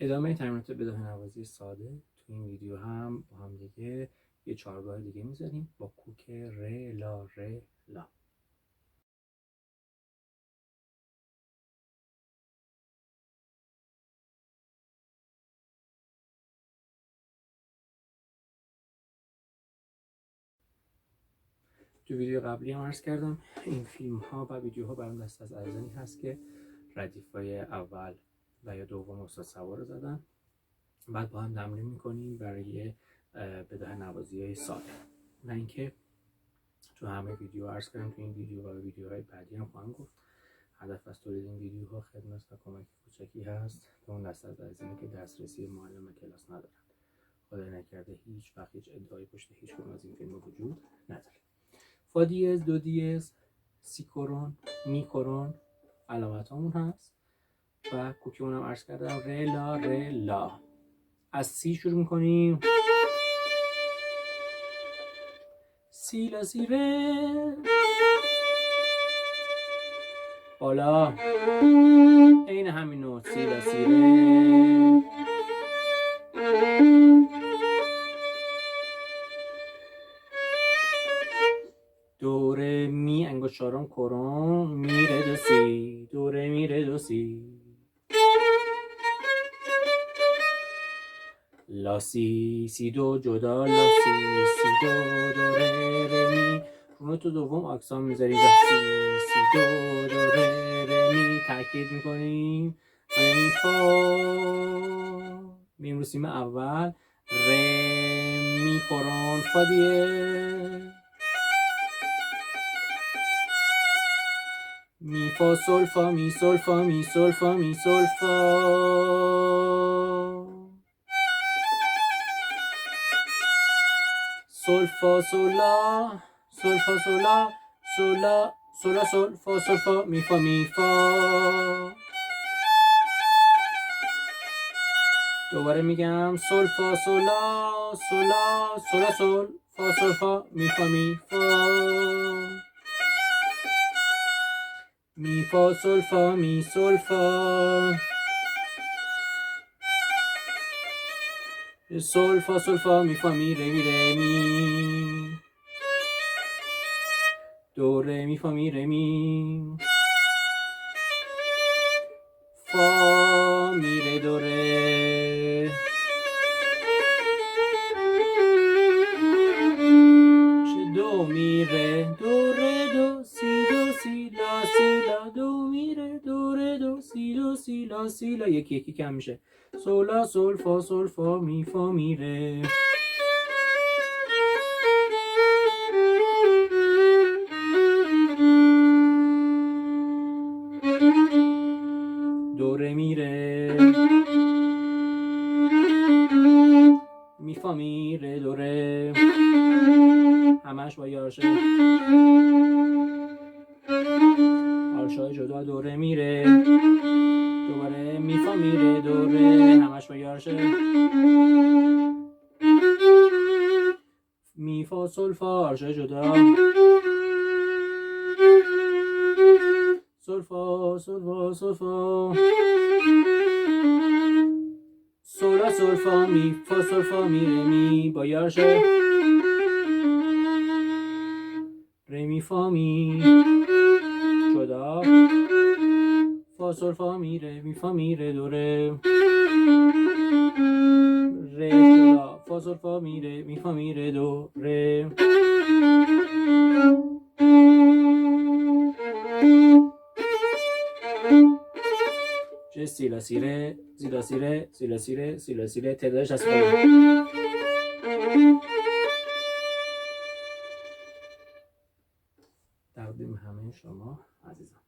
ادامه تمرینات بداهه نوازی ساده. تو این ویدیو هم با هم دیگه یه چهارگاه دیگه میذاریم با کوک ر لا ر لا. تو ویدیو قبلی هم عرض کردم این فیلم ها و ویدیوها برام دست از ارزانی هست که ردیفای اول و یا دوم استاد سوار رو زدن. بعد با هم تمرین میکنیم برای بداهه نوازی های ساده. و اینکه تو همه ویدیو عرض کردم تو این ویدیو و ویدیوهای بعدی هم خواهم گفت هدف از تولید این ویدیوها خدمت و کمک کوچکی هست به اون دست از ارزانی که دسترسی معلم کلاس ندارن. خدای نکرده هیچ وقت هیچ ادعایی پشت هیچ کدوم از این فیلم وجود نداره. فا دیز، دو دیز، سی کرون، می کرون علامت همون هست و کوکیمون هم عرض کردم ر لا ر لا. از سی شروع میکنیم، سی لا سی ره، بالا این همین نوت سی لا سی ره، دو ره می انگشت چهارم کرون، می ره دو سی، دو ره می ره دو سی، لا سی سی دو جدا، لا سی سی دو دو ره ره می. رو تو دوم اکسان میذاریم لا سی سی دو دو ره ره می. تاکید میکنیم می فا میم رو سیم اول، ره می کرون فا دیه، می فا سول فا می سول فا می سول فا می سول فا، سول فا سول لا، سول فا سول لا، سول لا سول لا سول فا سول فا می فا می فا. دوباره میگم سول فا سول لا، سول لا سول لا سول فا سول فا می فا می فا، می فا سول فا می سول فا، سول فا سول فا می فا می ره می ره می، دو ره می فا می ره می، فا می ره دو ره، دو می ره دو ره دو سی لا سی لا، دو می ره دو ره دو سی لا سی لا. یکی یکی کم میشه، سول لا سول فا می فا می ره، دو ره می ره، می فا می ره دو ره، همش با یارشه، آرشای جدا دو ره می ره، دوباره می فا می ره دو ره، همش با یارشه، می فا سول فا آرشای جدا، سول فا سول فا سول فا، سول لا سول فا می فا سول فا می ره می با یارشه، ره می فا می جدا، فا سول فا می ره می فا می ره دو ره، ره جدا فا سول فا می ره می فا می ره دو ره، سی لا سی ره سی لا سی ره سی لا سی ره سی لا سی ره. تعدادش از تقدیم همه شما عزیزان.